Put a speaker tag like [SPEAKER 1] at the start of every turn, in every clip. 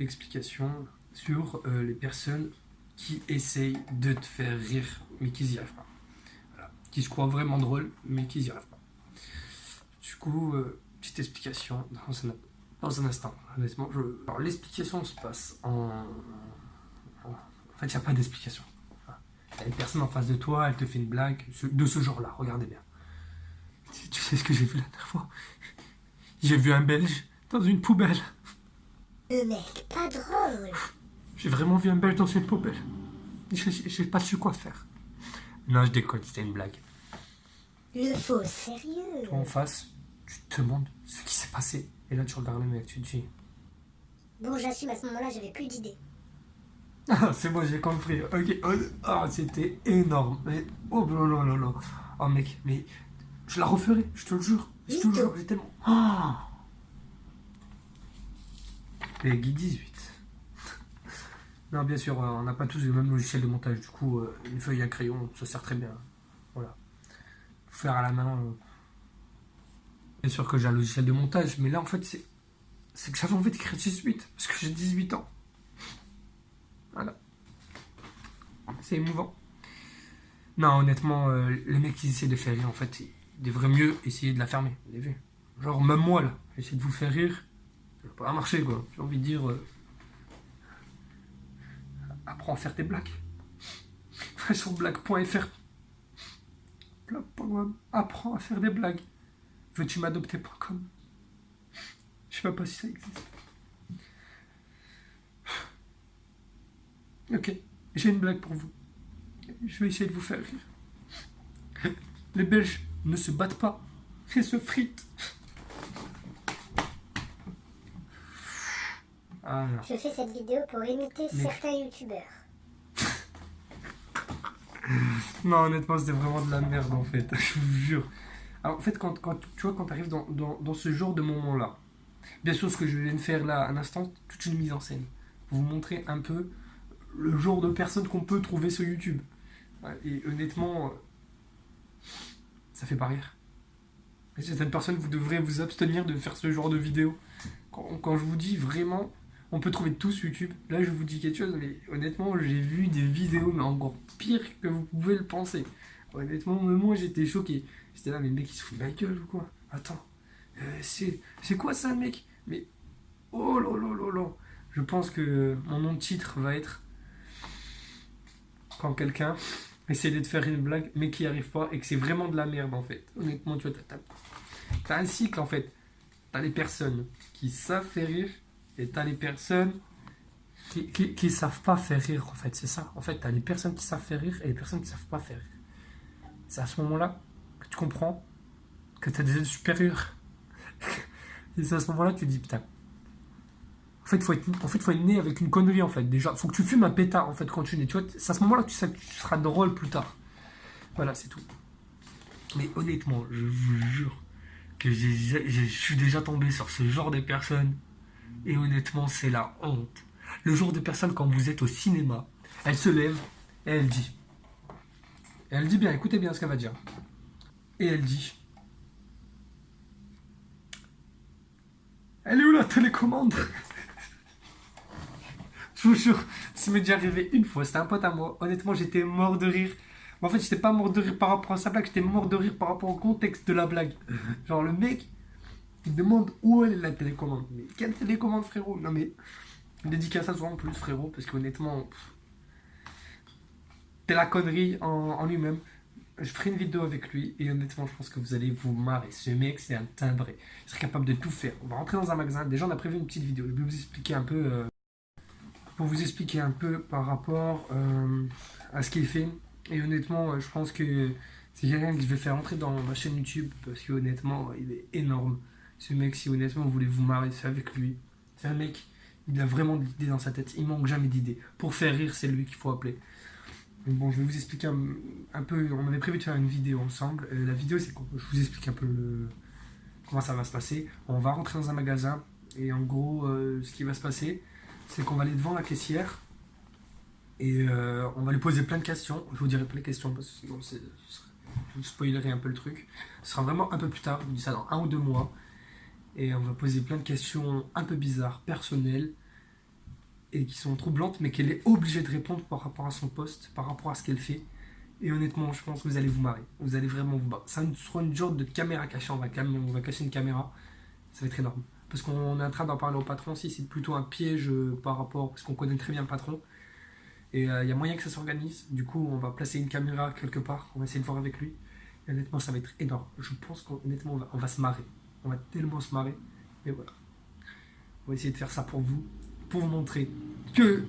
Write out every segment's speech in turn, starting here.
[SPEAKER 1] d'explication sur les personnes qui essayent de te faire rire, mais qui n'y arrivent pas. Voilà. Qui se croient vraiment drôles, mais qui n'y arrivent pas. Du coup, petite explication dans un instant. Honnêtement, alors, l'explication se passe en fait, il n'y a pas d'explication. Il y a une personne en face de toi, elle te fait une blague de ce genre-là, regardez bien. Tu sais ce que j'ai vu la dernière fois? J'ai vu un Belge dans une poubelle.
[SPEAKER 2] Mec, pas drôle.
[SPEAKER 1] J'ai vraiment vu un Belge dans une poubelle. J'ai pas su quoi faire. Non, je déconne, c'était une blague.
[SPEAKER 2] Le faux sérieux.
[SPEAKER 1] Toi en face, tu te demandes ce qui s'est passé. Et là, tu regardes le mec, tu te dis...
[SPEAKER 2] Bon, j'assume, à ce moment-là, j'avais plus d'idées.
[SPEAKER 1] Ah, c'est bon, j'ai compris. Ok. Ah, c'était énorme. Mais, oh là là là. Oh mec, mais je la referai, je te le jure. Je te le jure, j'ai tellement... Ah. Peggy 18. Non, bien sûr, on n'a pas tous le même logiciel de montage. Du coup, une feuille et un crayon, ça sert très bien. Voilà. Faire à la main. Bien sûr que j'ai un logiciel de montage, mais là, en fait, c'est que j'avais envie d'écrire 18, parce que j'ai 18 ans. Voilà. C'est émouvant. Non, honnêtement, les mecs qui essaient de faire rire, en fait, ils devraient mieux essayer de la fermer. Vous avez vu? Genre, même moi, là, j'essaie de vous faire rire. Ça va pas marcher, quoi. J'ai envie de dire... apprends à faire des blagues. Va sur blague.fr. Blague.com. Apprends à faire des blagues. Veux-tu m'adopter.com. Je sais même pas si ça existe. Ok, j'ai une blague pour vous. Je vais essayer de vous faire rire. Les Belges ne se battent pas, ils se fritent. Ah non.
[SPEAKER 2] Je fais cette vidéo pour imiter certains youtubeurs.
[SPEAKER 1] Non, honnêtement, c'était vraiment de la merde en fait, je vous jure. Alors, en fait, quand tu vois, quand tu arrives dans ce genre de moment-là, bien sûr, ce que je viens de faire là, à l'instant, toute une mise en scène. Pour vous montrer un peu le genre de personnes qu'on peut trouver sur YouTube. Et honnêtement, ça fait pas rire. Et certaines personnes, vous devrez vous abstenir de faire ce genre de vidéos. Quand je vous dis vraiment, on peut trouver tout sur YouTube. Là, je vous dis quelque chose, mais honnêtement, j'ai vu des vidéos, mais encore pire que vous pouvez le penser. Honnêtement, même moi, j'étais choqué. J'étais là, mais le mec, il se fout de ma gueule ou quoi? Attends, c'est quoi ça, mec? Mais, oh là là là là. Je pense que mon nom de titre va être quand quelqu'un essaie de te faire une blague, mais qui n'y arrive pas, et que c'est vraiment de la merde, en fait. Honnêtement, tu vois, t'as un cycle, en fait. T'as les personnes qui savent faire rire, et t'as les personnes qui savent pas faire rire, en fait, c'est ça. En fait, t'as les personnes qui savent faire rire et les personnes qui savent pas faire rire. C'est à ce moment-là que tu comprends que t'as des aides supérieures. Et c'est à ce moment-là que tu te dis, putain. En fait, faut être né avec une connerie, en fait, déjà. Faut que tu fumes un pétard, en fait, quand tu es né. Tu vois, c'est à ce moment-là que tu sais que tu seras drôle plus tard. Voilà, c'est tout. Mais honnêtement, je vous jure que je suis déjà tombé sur ce genre de personnes. Et honnêtement, c'est la honte. Le genre de personne, quand vous êtes au cinéma, elle se lève et elle dit. Et elle dit bien, écoutez bien ce qu'elle va dire. Et elle dit. Elle est où la télécommande? Je vous jure, ça m'est déjà arrivé une fois. C'était un pote à moi. Honnêtement, j'étais mort de rire. Mais en fait, j'étais pas mort de rire par rapport à sa blague, j'étais mort de rire par rapport au contexte de la blague. Genre, le mec, il demande où est la télécommande. Mais quelle télécommande, frérot? Non, mais. Dédicace à toi en plus, frérot, parce qu'honnêtement, t'es la connerie en lui-même. Je ferai une vidéo avec lui et honnêtement, je pense que vous allez vous marrer. Ce mec, c'est un timbré. Il serait capable de tout faire. On va rentrer dans un magasin. Déjà, on a prévu une petite vidéo. Je vais vous expliquer un peu, pour vous expliquer un peu par rapport à ce qu'il fait. Et honnêtement, je pense que c'est quelqu'un que je vais faire entrer dans ma chaîne YouTube parce que honnêtement, il est énorme. Ce mec, si honnêtement vous voulez vous marrer, c'est avec lui. C'est un mec. Il a vraiment de l'idée dans sa tête. Il manque jamais d'idées. Pour faire rire, c'est lui qu'il faut appeler. Donc bon, je vais vous expliquer un peu. On avait prévu de faire une vidéo ensemble. La vidéo, c'est quoi? Je vous explique un peu comment ça va se passer. On va rentrer dans un magasin. Et en gros, ce qui va se passer, c'est qu'on va aller devant la caissière. Et on va lui poser plein de questions. Je vous dirai pas les questions parce que sinon, je vous spoilerai un peu le truc. Ce sera vraiment un peu plus tard. Je vous dis ça dans 1 ou 2 mois. Et on va poser plein de questions un peu bizarres, personnelles. et qui sont troublantes, mais qu'elle est obligée de répondre par rapport à son poste, par rapport à ce qu'elle fait. Et honnêtement, je pense que vous allez vous marrer. Vous allez vraiment vous marrer. Ça sera une genre de caméra cachée. On va cacher une caméra. Ça va être énorme. Parce qu'on est en train d'en parler au patron aussi. C'est plutôt un piège par rapport. Parce qu'on connaît très bien le patron. Et il y a moyen que ça s'organise. Du coup, on va placer une caméra quelque part. On va essayer de voir avec lui. Et honnêtement, ça va être énorme. Je pense qu'honnêtement, on va se marrer. On va tellement se marrer. Et voilà. On va essayer de faire ça pour vous. Pour vous montrer que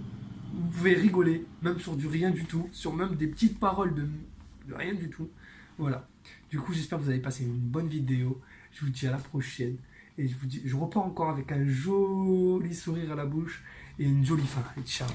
[SPEAKER 1] vous pouvez rigoler, même sur du rien du tout, sur même des petites paroles de rien du tout. Voilà. Du coup, j'espère que vous avez passé une bonne vidéo. Je vous dis à la prochaine. Et je repars encore avec un joli sourire à la bouche et une jolie fin. Et ciao.